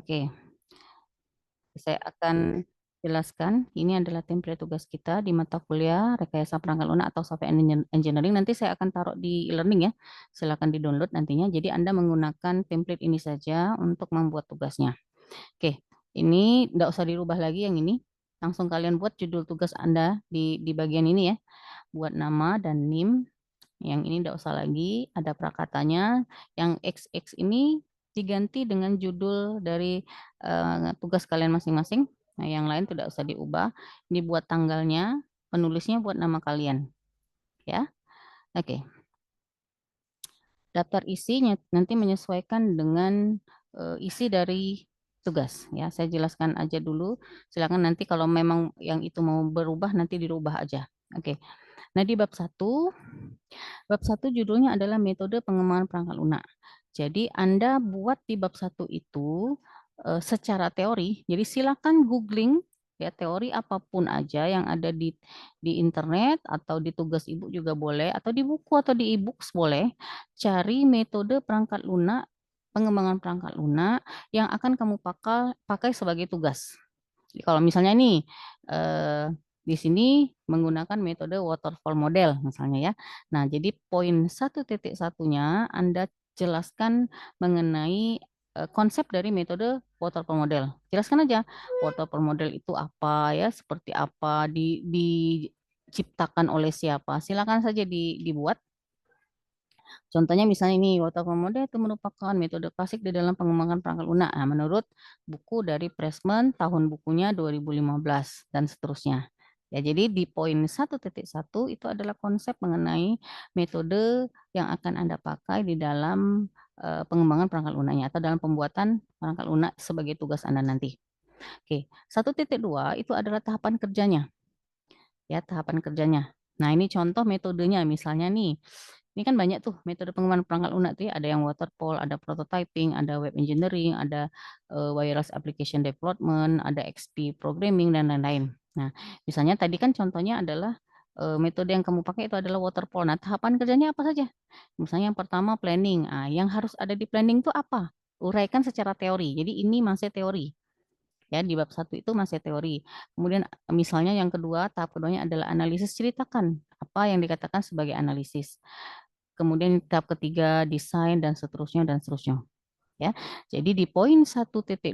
Oke, saya akan jelaskan. Ini adalah template tugas kita di mata kuliah Rekayasa Perangkat Lunak atau Software Engineering. Nanti saya akan taruh di e-learning ya. Silakan di-download nantinya. Jadi Anda menggunakan template ini saja untuk membuat tugasnya. Oke, ini tidak usah dirubah lagi yang ini. Langsung kalian buat judul tugas Anda di bagian ini ya. Buat nama dan NIM. Yang ini tidak usah lagi, ada prakatanya. Yang XX ini diganti dengan judul dari tugas kalian masing-masing. Nah, yang lain tidak usah diubah. Dibuat tanggalnya, penulisnya buat nama kalian. Ya, oke. Daftar isinya nanti menyesuaikan dengan isi dari tugas. Ya, saya jelaskan aja dulu. Silakan nanti kalau memang yang itu mau berubah nanti dirubah aja. Oke. Nah, di bab 1 judulnya adalah metode pengembangan perangkat lunak. Jadi Anda buat di bab 1 itu secara teori. Jadi silakan googling ya teori apapun aja yang ada di internet atau di tugas ibu juga boleh atau di buku atau di e-books boleh. Cari metode perangkat lunak, pengembangan perangkat lunak yang akan kamu pakai sebagai tugas. Jadi kalau misalnya nih eh, di sini menggunakan metode waterfall model misalnya ya. Nah, jadi poin 1.1-nya Anda jelaskan mengenai konsep dari metode waterfall model. Jelaskan aja waterfall model itu apa ya, seperti apa, diciptakan oleh siapa. Silakan saja dibuat. Contohnya misalnya ini waterfall model itu merupakan metode klasik di dalam pengembangan perangkat lunak. Nah, menurut buku dari Pressman tahun bukunya 2015 dan seterusnya. Ya, jadi di poin 1.1 itu adalah konsep mengenai metode yang akan Anda pakai di dalam pengembangan perangkat lunaknya atau dalam pembuatan perangkat lunak sebagai tugas Anda nanti. Oke, 1.2 itu adalah tahapan kerjanya. Ya, tahapan kerjanya. Nah, ini contoh metodenya misalnya nih. Ini kan banyak tuh metode pengembangan perangkat lunak tuh ya. Ada yang waterfall, ada prototyping, ada web engineering, ada wireless application development, ada XP programming dan lain-lain. Nah, misalnya tadi kan contohnya adalah metode yang kamu pakai itu adalah waterfall. Nah, tahapan kerjanya apa saja? Misalnya yang pertama planning. Ah, yang harus ada di planning itu apa? Uraikan secara teori. Jadi ini masih teori. Ya, di bab 1 itu masih teori. Kemudian misalnya yang kedua, tahap keduanya adalah analisis. Ceritakan apa yang dikatakan sebagai analisis. Kemudian tahap ketiga desain dan seterusnya dan seterusnya. Ya, jadi di poin 1.2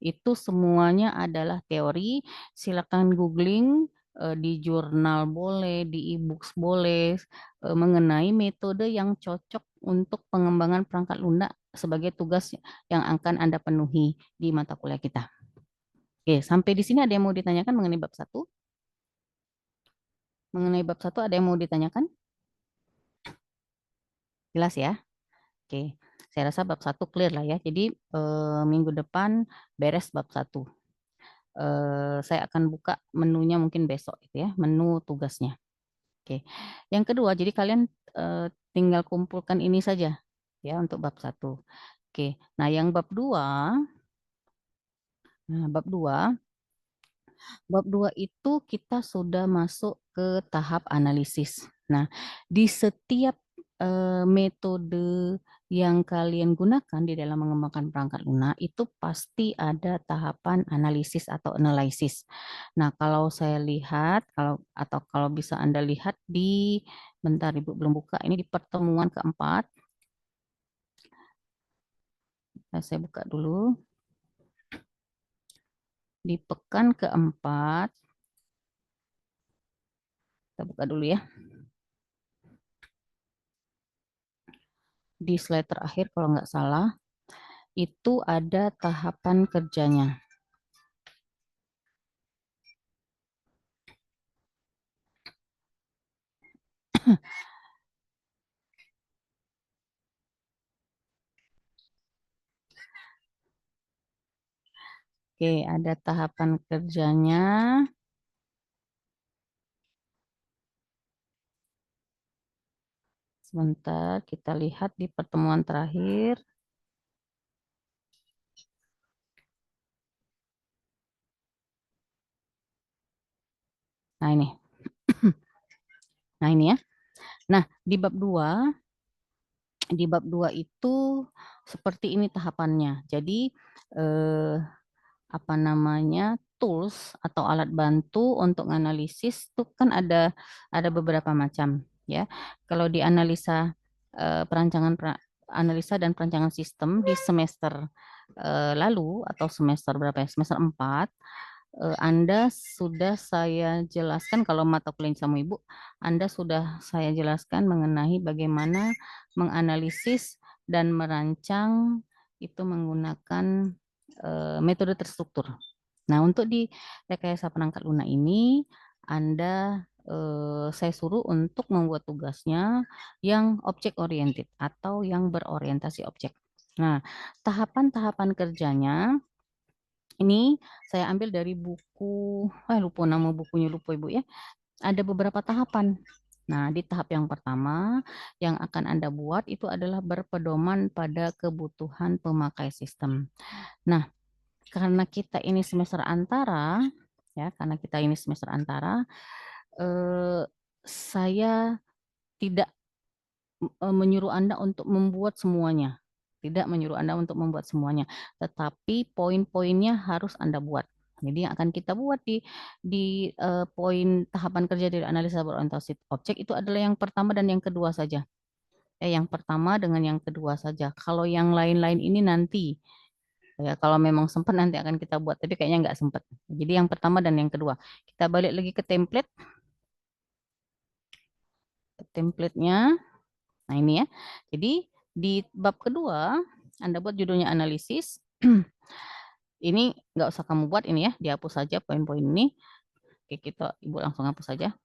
itu semuanya adalah teori. Silakan googling di jurnal boleh, di e-books boleh mengenai metode yang cocok untuk pengembangan perangkat lunak sebagai tugas yang akan Anda penuhi di mata kuliah kita. Oke, sampai di sini ada yang mau ditanyakan mengenai bab 1? Mengenai bab 1 ada yang mau ditanyakan? Jelas ya? Oke, saya rasa bab 1 clear lah ya. Jadi minggu depan beres bab 1. Saya akan buka menunya mungkin besok itu ya, menu tugasnya. Oke. Yang kedua, jadi kalian eh, tinggal kumpulkan ini saja ya untuk bab 1. Oke. Nah, yang bab 2 itu kita sudah masuk ke tahap analisis. Nah, di setiap metode yang kalian gunakan di dalam mengembangkan perangkat lunak itu pasti ada tahapan analisis atau analisis. Nah, kalau saya lihat, kalau bisa Anda lihat bentar Ibu belum buka, ini di pertemuan keempat. Nah, saya buka dulu. Di pekan keempat, kita buka dulu ya. Di slide terakhir kalau nggak salah, itu ada tahapan kerjanya. Oke, ada tahapan kerjanya. Sebentar, kita lihat di pertemuan terakhir. Nah, ini. Nah, ini ya. Nah, di bab 2 itu seperti ini tahapannya. Jadi apa namanya, tools atau alat bantu untuk analisis itu kan ada beberapa macam ya. Kalau di analisa analisa dan perancangan sistem di semester lalu atau semester berapa ya? Semester 4 Anda sudah saya jelaskan kalau mata kuliah sama Ibu, Anda sudah saya jelaskan mengenai bagaimana menganalisis dan merancang itu menggunakan metode terstruktur. Nah, untuk di rekayasa perangkat lunak ini, Anda saya suruh untuk membuat tugasnya yang objek oriented atau yang berorientasi objek. Nah, tahapan-tahapan kerjanya ini saya ambil dari buku, lupa nama bukunya, lupa Ibu ya. Ada beberapa tahapan. Nah, di tahap yang pertama yang akan Anda buat itu adalah berpedoman pada kebutuhan pemakai sistem. Nah, karena kita ini semester antara, ya, karena kita ini semester antara, saya tidak menyuruh Anda untuk membuat semuanya. Tidak menyuruh Anda untuk membuat semuanya, tetapi poin-poinnya harus Anda buat. Jadi yang akan kita buat di poin tahapan kerja dari analisa berorientasi objek itu adalah yang pertama dan yang kedua saja. Yang pertama dengan yang kedua saja. Kalau yang lain-lain ini nanti, ya kalau memang sempat nanti akan kita buat, tapi kayaknya nggak sempat. Jadi yang pertama dan yang kedua. Kita balik lagi ke template. Template-nya. Nah ini ya. Jadi di bab kedua, Anda buat judulnya analisis. Ini nggak usah kamu buat ini ya, dihapus saja poin-poin ini. Oke, Ibu langsung hapus saja.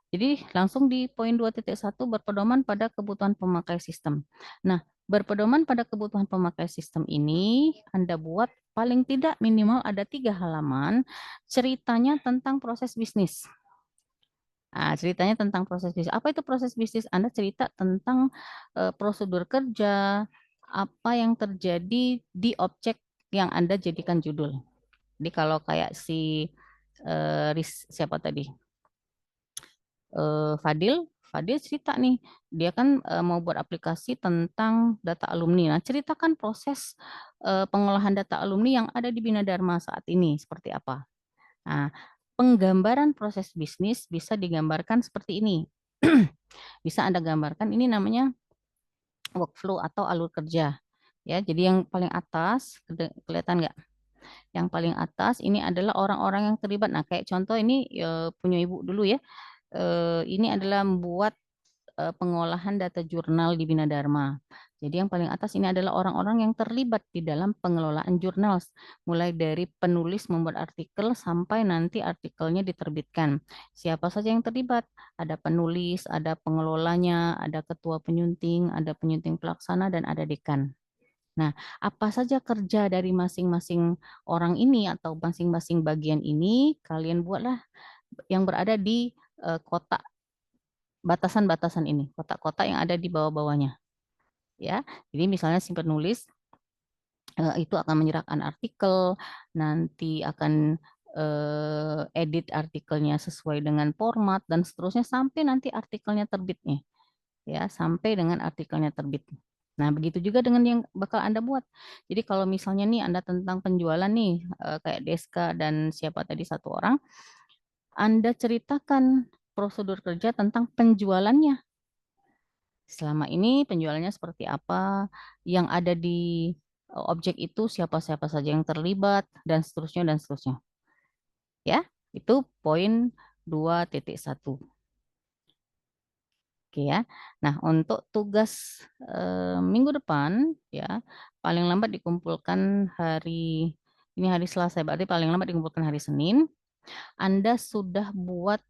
Jadi langsung di poin 2.1 berpedoman pada kebutuhan pemakai sistem. Nah, berpedoman pada kebutuhan pemakai sistem ini Anda buat paling tidak minimal ada 3 halaman ceritanya tentang proses bisnis. Nah, ceritanya tentang proses bisnis. Apa itu proses bisnis? Anda cerita tentang prosedur kerja, apa yang terjadi di objek yang Anda jadikan judul. Jadi kalau kayak si siapa tadi? Fadil, Fadil cerita nih, dia kan mau buat aplikasi tentang data alumni. Nah, ceritakan proses pengolahan data alumni yang ada di Bina Dharma saat ini seperti apa. Nah, penggambaran proses bisnis bisa digambarkan seperti ini. Bisa Anda gambarkan, ini namanya workflow atau alur kerja. Ya, jadi yang paling atas, kelihatan nggak? Yang paling atas ini adalah orang-orang yang terlibat. Nah, kayak contoh ini punya Ibu dulu ya. Ini adalah membuat pengolahan data jurnal di Bina Dharma. Jadi yang paling atas ini adalah orang-orang yang terlibat di dalam pengelolaan jurnal, mulai dari penulis membuat artikel sampai nanti artikelnya diterbitkan. Siapa saja yang terlibat? Ada penulis, ada pengelolanya, ada ketua penyunting, ada penyunting pelaksana, dan ada dekan. Nah, apa saja kerja dari masing-masing orang ini atau masing-masing bagian ini, kalian buatlah yang berada di kotak batasan-batasan ini, kotak-kotak yang ada di bawah-bawahnya. Ya, jadi misalnya si penulis itu akan menyerahkan artikel, nanti akan edit artikelnya sesuai dengan format dan seterusnya sampai nanti artikelnya terbitnya. Ya, sampai dengan artikelnya terbit. Nah, begitu juga dengan yang bakal Anda buat. Jadi kalau misalnya nih Anda tentang penjualan nih, kayak Deska dan siapa tadi satu orang, Anda ceritakan prosedur kerja tentang penjualannya. Selama ini penjualannya seperti apa, yang ada di objek itu siapa-siapa saja yang terlibat, dan seterusnya, dan seterusnya. Ya, itu poin 2.1. Oke ya. Nah, untuk tugas minggu depan ya paling lambat dikumpulkan hari ini hari Selasa, berarti paling lambat dikumpulkan hari Senin. Anda sudah buat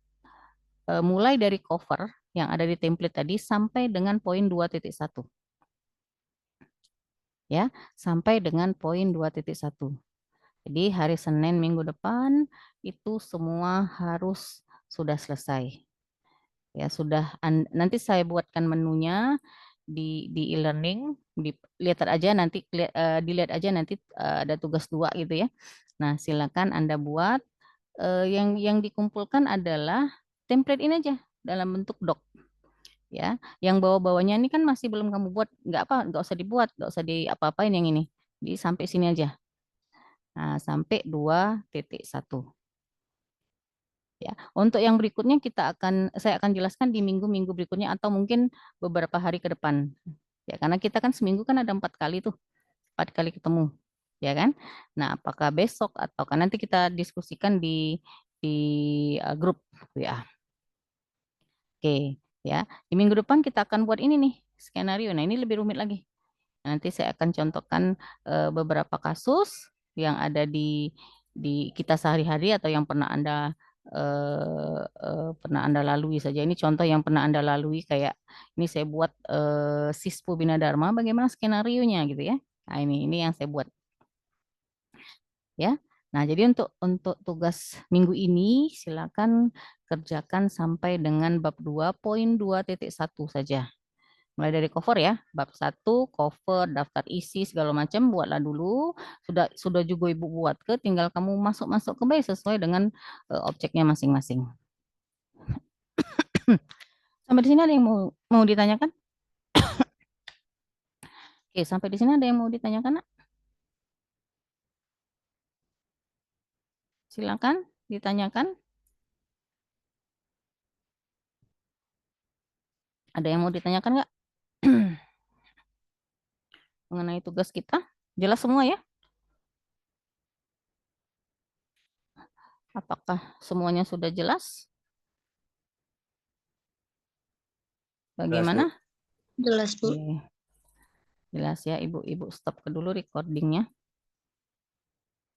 mulai dari cover yang ada di template tadi sampai dengan poin 2.1 ya, sampai dengan poin 2.1. Jadi hari Senin minggu depan itu semua harus sudah selesai. Ya, sudah nanti saya buatkan menunya di e-learning, dilihat aja nanti dilihat aja nanti ada tugas 2 gitu ya. Nah, silakan Anda buat yang dikumpulkan adalah template ini aja dalam bentuk doc. Ya. Yang bawah-bawahnya ini kan masih belum kamu buat, nggak apa, nggak usah dibuat, nggak usah di apa-apain yang ini. Di sampai sini aja. Nah, sampai 2.1. Ya, untuk yang berikutnya saya akan jelaskan di minggu-minggu berikutnya atau mungkin beberapa hari ke depan. Ya, karena kita kan seminggu kan ada 4 kali tuh, 4 kali ketemu, ya kan? Nah, apakah besok atau kan nanti kita diskusikan di grup, ya. Oke, ya. Di minggu depan kita akan buat ini nih skenario. Nah, ini lebih rumit lagi. Nanti saya akan contohkan beberapa kasus yang ada di kita sehari-hari atau yang pernah Anda lalui saja. Ini contoh yang pernah Anda lalui kayak ini saya buat Sispu Bina Dharma bagaimana skenarionya gitu ya. Nah, ini yang saya buat ya. Nah, jadi untuk tugas minggu ini silakan kerjakan sampai dengan bab 2.2.1 saja. Mulai dari cover ya, bab 1 cover, daftar isi segala macam buatlah dulu. Sudah juga Ibu buat ke, tinggal kamu masuk-masuk ke baik sesuai dengan objeknya masing-masing. Sampai di sini ada yang mau ditanyakan? Oke, sampai di sini ada yang mau ditanyakan, Nak? Silakan ditanyakan. Ada yang mau ditanyakan nggak? Mengenai tugas kita? Jelas semua ya? Apakah semuanya sudah jelas? Jelas, Bu. Bagaimana? Jelas, Bu. Oke, jelas ya, Ibu. Ibu stop ke dulu recordingnya.